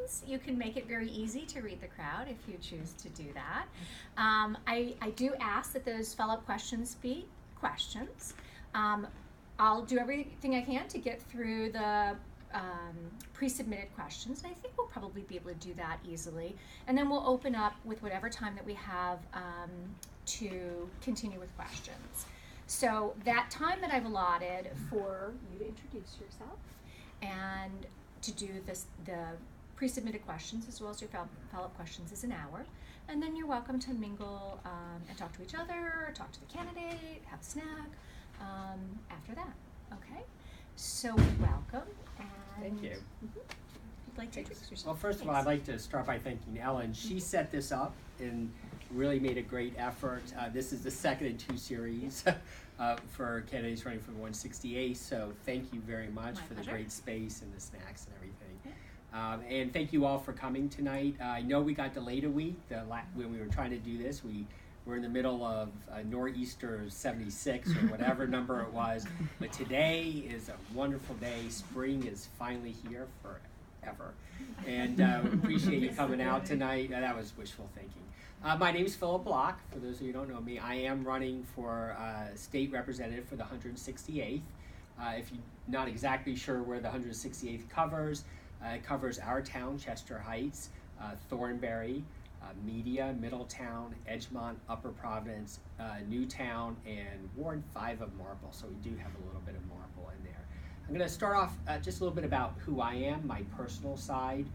questions. You can make it very easy to read the crowd if you choose to do that. I do ask that those follow-up questions be questions. I'll do everything I can to get through the pre-submitted questions, and I think we'll probably be able to do that easily. And then we'll open up with whatever time that we have to continue with questions. So that time that I've allotted for you to introduce yourself and to do the pre-submitted questions as well as your follow-up questions is an hour. And then you're welcome to mingle and talk to each other, talk to the candidate, have a snack after that. Okay? So welcome. And Thank you. You'd like to introduce yourself? Well, first of all, I'd like to start by thanking Ellen. She set this up and really made a great effort. This is the second in two series for candidates running for the 168. So thank you very much for the great space and the snacks and everything. And thank you all for coming tonight. I know we got delayed a week when we were trying to do this. We were in the middle of Nor'easter 76 or whatever number it was. But today is a wonderful day. Spring is finally here forever. And appreciate you coming out tonight. That was wishful thinking. My name is Philip Block. For those of you who don't know me, I am running for state representative for the 168th. If you're not exactly sure where the 168th covers, it covers our town, Chester Heights, Thornbury, Media, Middletown, Edgemont, Upper Providence, Newtown, and Ward 5 of Marple. So we do have a little bit of Marple in there. I'm going to start off just a little bit about who I am, my personal side,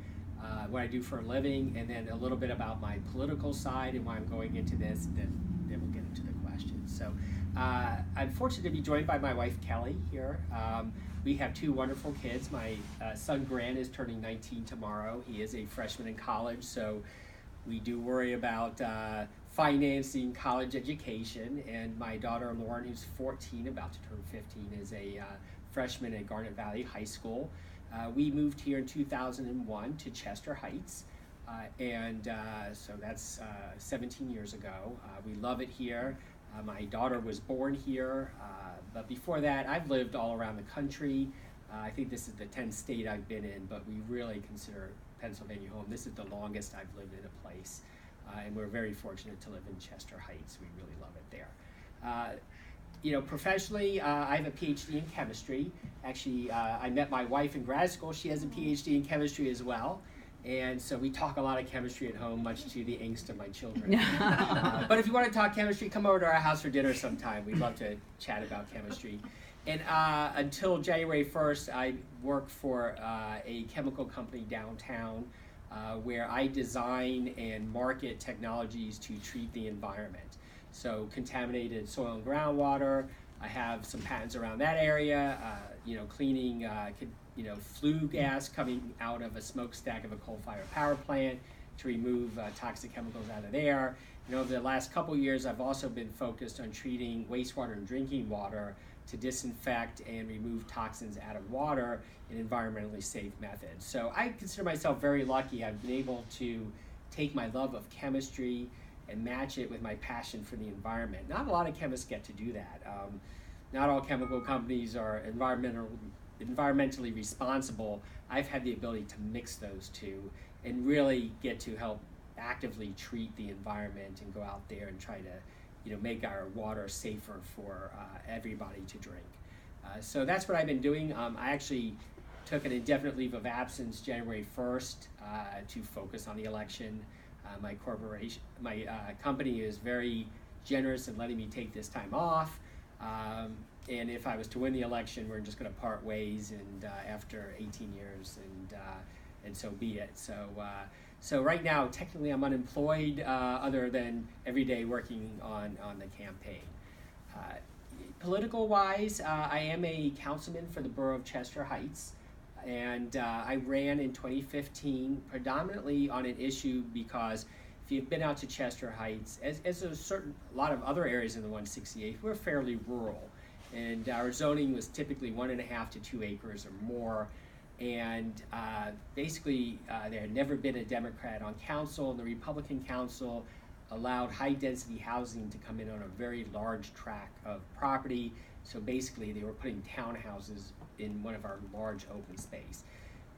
what I do for a living, and then a little bit about my political side and why I'm going into this, and then we'll get into the questions. So I'm fortunate to be joined by my wife, Kelly, here. We have two wonderful kids. My son, Grant, is turning 19 tomorrow. He is a freshman in college, so we do worry about financing college education. And my daughter, Lauren, who's 14, about to turn 15, is a freshman at Garnet Valley High School. We moved here in 2001 to Chester Heights, so that's 17 years ago. We love it here. My daughter was born here, but before that, I've lived all around the country. I think this is the 10th state I've been in, but we really consider Pennsylvania home. This is the longest I've lived in a place, and we're very fortunate to live in Chester Heights. We really love it there. Professionally, I have a PhD in chemistry. Actually, I met my wife in grad school. She has a PhD in chemistry as well. And so we talk a lot of chemistry at home, much to the angst of my children. But if you want to talk chemistry, come over to our house for dinner sometime. We'd love to chat about chemistry. And until January 1st, I worked for a chemical company downtown where I design and market technologies to treat the environment. So contaminated soil and groundwater, I have some patents around that area, cleaning flue gas coming out of a smokestack of a coal-fired power plant to remove toxic chemicals out of there. And over the last couple years, I've also been focused on treating wastewater and drinking water to disinfect and remove toxins out of water in environmentally safe methods. So I consider myself very lucky. I've been able to take my love of chemistry and match it with my passion for the environment. Not a lot of chemists get to do that. Not all chemical companies are environmentally responsible. I've had the ability to mix those two and really get to help actively treat the environment and go out there and try to make our water safer for everybody to drink. So that's what I've been doing. I actually took an indefinite leave of absence January 1st to focus on the election. My company is very generous in letting me take this time off. And if I was to win the election, we're just going to part ways, and after 18 years, and so be it. So right now, technically, I'm unemployed, other than every day working on the campaign. Political-wise, I am a councilman for the borough of Chester Heights, and I ran in 2015 predominantly on an issue because if you've been out to Chester Heights, as a lot of other areas in the 168th, we're fairly rural, and our zoning was typically 1.5 to 2 acres or more. And basically, there had never been a Democrat on council, and the Republican council allowed high-density housing to come in on a very large tract of property. So basically, they were putting townhouses in one of our large open space.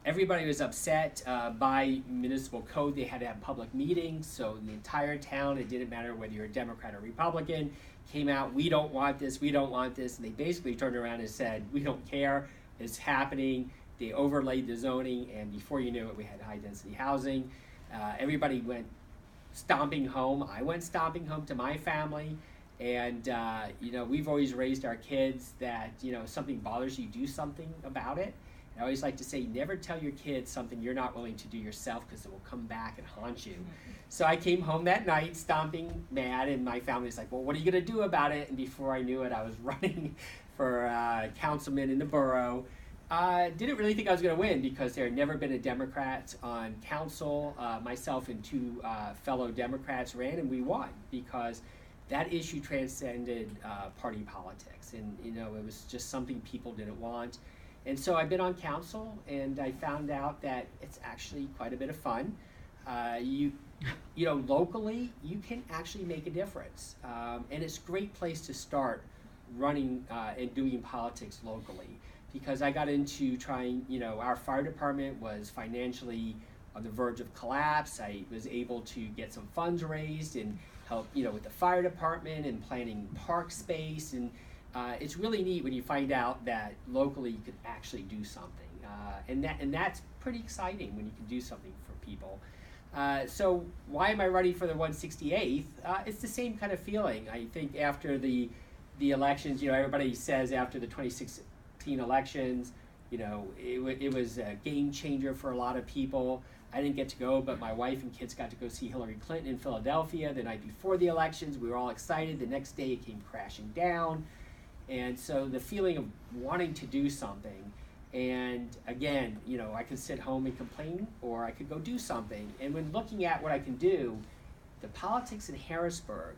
everybody was upset. By municipal code, they had to have public meetings, so the entire town, it didn't matter whether you're a Democrat or Republican, came out, we don't want this, we don't want this, and they basically turned around and said, we don't care, it's happening. They overlaid the zoning, and before you knew it, we had high-density housing. Everybody went stomping home. I went stomping home to my family, and we've always raised our kids that, if something bothers you, do something about it. And I always like to say, never tell your kids something you're not willing to do yourself, because it will come back and haunt you. So I came home that night stomping mad, and my family was like, well, what are you going to do about it? And before I knew it, I was running for councilman in the borough. Didn't really think I was going to win, because there had never been a Democrat on council. Myself and two fellow Democrats ran, and we won, because that issue transcended party politics, and it was just something people didn't want. And so I've been on council, and I found out that it's actually quite a bit of fun. Locally, you can actually make a difference, and it's a great place to start running and doing politics locally. Because I got into trying, our fire department was financially on the verge of collapse. I was able to get some funds raised and help, with the fire department and planning park space. And it's really neat when you find out that locally you could actually do something. And that's pretty exciting when you can do something for people. So why am I running for the 168th? It's the same kind of feeling. I think after the elections, everybody says after the 2016 elections, it was a game changer for a lot of people. I didn't get to go, but my wife and kids got to go see Hillary Clinton in Philadelphia the night before the elections. We were all excited. The next day it came crashing down. And so the feeling of wanting to do something, and again, I could sit home and complain, or I could go do something. And when looking at what I can do, the politics in Harrisburg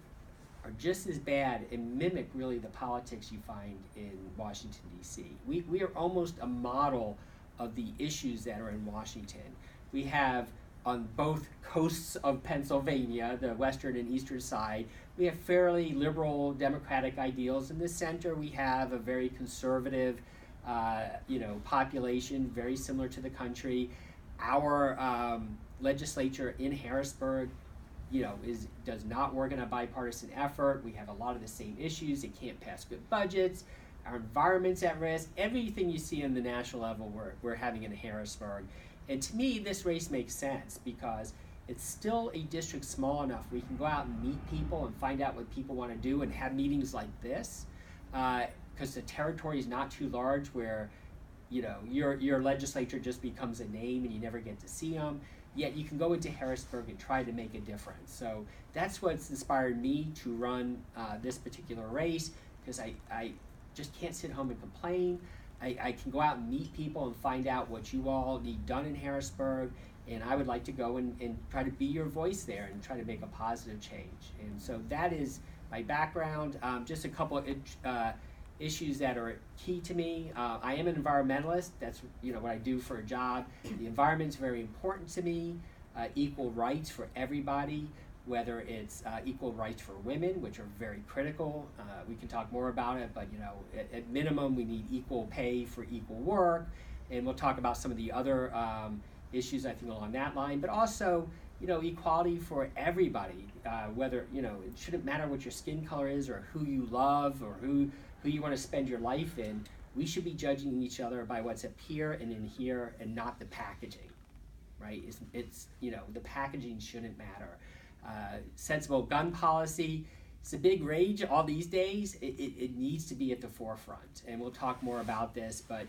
are just as bad and mimic really the politics you find in Washington, D.C. We are almost a model of the issues that are in Washington. We have on both coasts of Pennsylvania, the western and eastern side, we have fairly liberal democratic ideals. In the center, we have a very conservative population, very similar to the country. Our legislature in Harrisburg does not work in a bipartisan effort. We have a lot of the same issues. It can't pass good budgets. Our environment's at risk. Everything you see on the national level, we're having in Harrisburg. And to me, this race makes sense, because it's still a district small enough we can go out and meet people and find out what people want to do and have meetings like this, because the territory is not too large where your legislature just becomes a name and you never get to see them. Yet you can go into Harrisburg and try to make a difference. So that's what's inspired me to run this particular race, because I just can't sit home and complain. I can go out and meet people and find out what you all need done in Harrisburg, and I would like to go and try to be your voice there and try to make a positive change. And so that is my background. Just a couple of issues that are key to me. I am an environmentalist. That's what I do for a job. The environment's very important to me. Equal rights for everybody, whether it's equal rights for women, which are very critical. We can talk more about it, but at minimum we need equal pay for equal work, and we'll talk about some of the other issues I think along that line. But also equality for everybody, whether it shouldn't matter what your skin color is or who you love or who you want to spend your life in. We should be judging each other by what's up here and in here, and not the packaging, right? It's the packaging shouldn't matter. Sensible gun policy, it's a big rage all these days. It needs to be at the forefront, and we'll talk more about this, but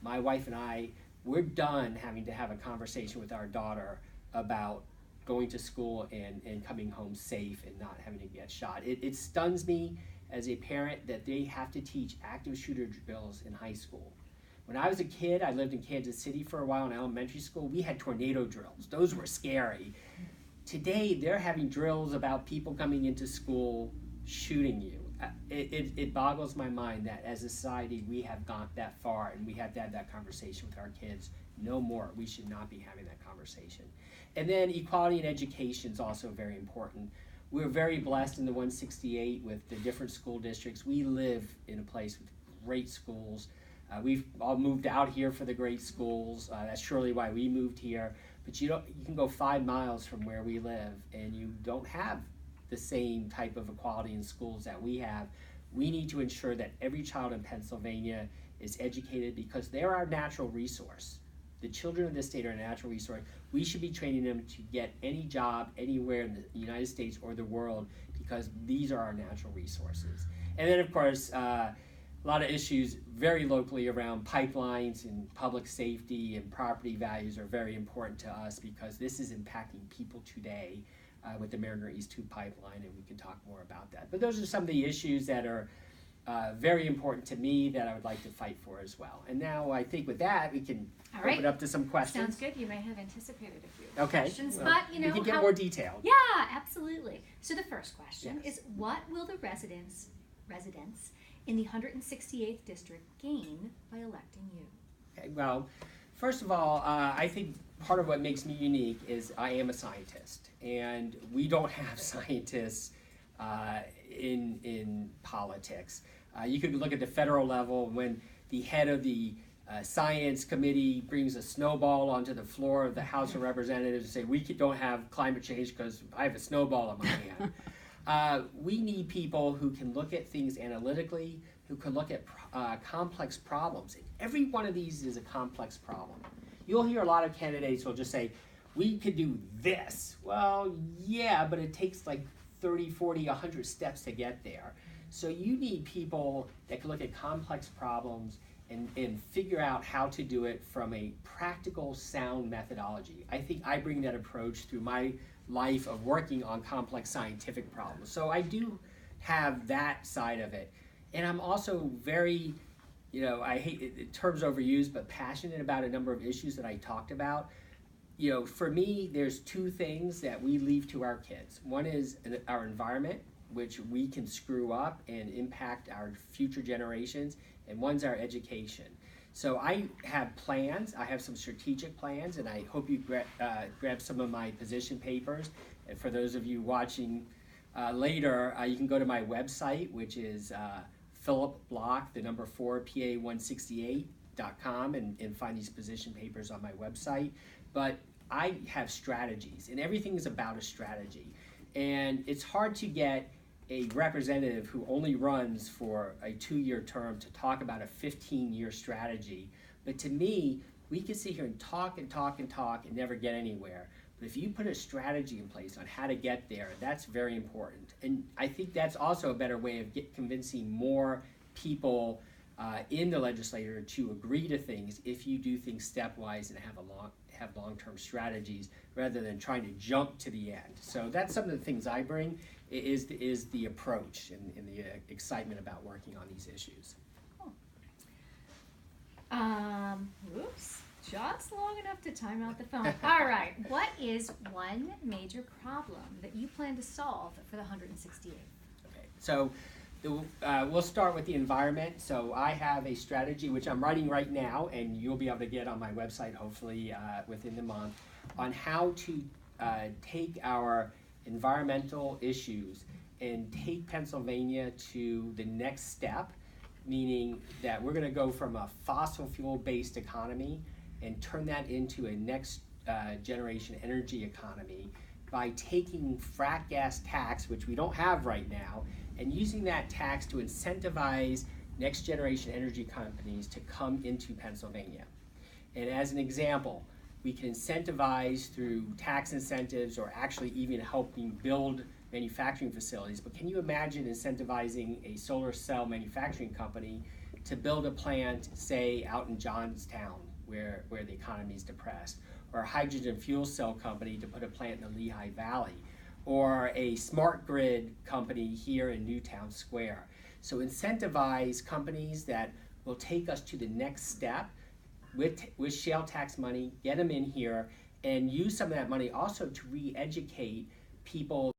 my wife and I, we're done having to have a conversation with our daughter about going to school and coming home safe and not having to get shot. It stuns me as a parent that they have to teach active shooter drills in high school. When I was a kid, I lived in Kansas City for a while in elementary school. We had tornado drills. Those were scary. Today, they're having drills about people coming into school shooting you. It boggles my mind that as a society we have gone that far, and we have to have that conversation with our kids. No more. We should not be having that conversation. And then equality in education is also very important. We're very blessed in the 168 with the different school districts. We live in a place with great schools. We've all moved out here for the great schools. That's surely why we moved here. But you can go 5 miles from where we live, and you don't have the same type of equality in schools that we have. We need to ensure that every child in Pennsylvania is educated because they're our natural resource. The children of this state are a natural resource. We should be training them to get any job anywhere in the United States or the world because these are our natural resources. And then, of course, a lot of issues very locally around pipelines and public safety and property values are very important to us because this is impacting people today with the Mariner East 2 pipeline, and we can talk more about that. But those are some of the issues that are very important to me that I would like to fight for as well. And now I think with that, we can open up to some questions. Sounds good. You may have anticipated a few Okay. questions, Well, but you know we can get more detailed. Yeah, absolutely. So the first question Yes. is, what will the residents in the 168th district gain by electing you? Okay, well, first of all, I think part of what makes me unique is I am a scientist, and we don't have scientists in politics. You could look at the federal level when the head of the science committee brings a snowball onto the floor of the House of Representatives and say, we don't have climate change because I have a snowball in my hand. We need people who can look at things analytically, who can look at complex problems. Every one of these is a complex problem. You'll hear a lot of candidates who will just say, we could do this. Well, yeah, but it takes like 30, 40, 100 steps to get there. So you need people that can look at complex problems and figure out how to do it from a practical, sound methodology. I think I bring that approach through my life of working on complex scientific problems. So I do have that side of it. And I'm also very, I hate the terms overused, but passionate about a number of issues that I talked about. For me, there's two things that we leave to our kids. One is our environment, which we can screw up and impact our future generations, and one's our education. So I have plans. I have some strategic plans, and I hope you grab some of my position papers. And for those of you watching later, you can go to my website, which is Philip Block, the number 4, PA168.com, and find these position papers on my website. But I have strategies, and everything is about a strategy. And it's hard to get a representative who only runs for a 2-year term to talk about a 15-year strategy. But to me, we can sit here and talk and talk and talk and never get anywhere. But if you put a strategy in place on how to get there, that's very important. And I think that's also a better way of convincing more people in the legislature to agree to things if you do things stepwise and have long-term strategies rather than trying to jump to the end. So that's some of the things I bring is the approach and the excitement about working on these issues. Cool. Oops, just long enough to time out the phone. All right, what is one major problem that you plan to solve for the 168th? Okay, so we'll start with the environment. So I have a strategy which I'm writing right now, and you'll be able to get on my website hopefully within the month, on how to take our environmental issues and take Pennsylvania to the next step, meaning that we're going to go from a fossil fuel based economy and turn that into a next generation energy economy by taking frack gas tax, which we don't have right now, and using that tax to incentivize next generation energy companies to come into Pennsylvania. And as an example, we can incentivize through tax incentives or actually even helping build manufacturing facilities. But can you imagine incentivizing a solar cell manufacturing company to build a plant, say, out in Johnstown, where the economy is depressed, or a hydrogen fuel cell company to put a plant in the Lehigh Valley, or a smart grid company here in Newtown Square. So incentivize companies that will take us to the next step with shale tax money, get them in here, and use some of that money also to re-educate people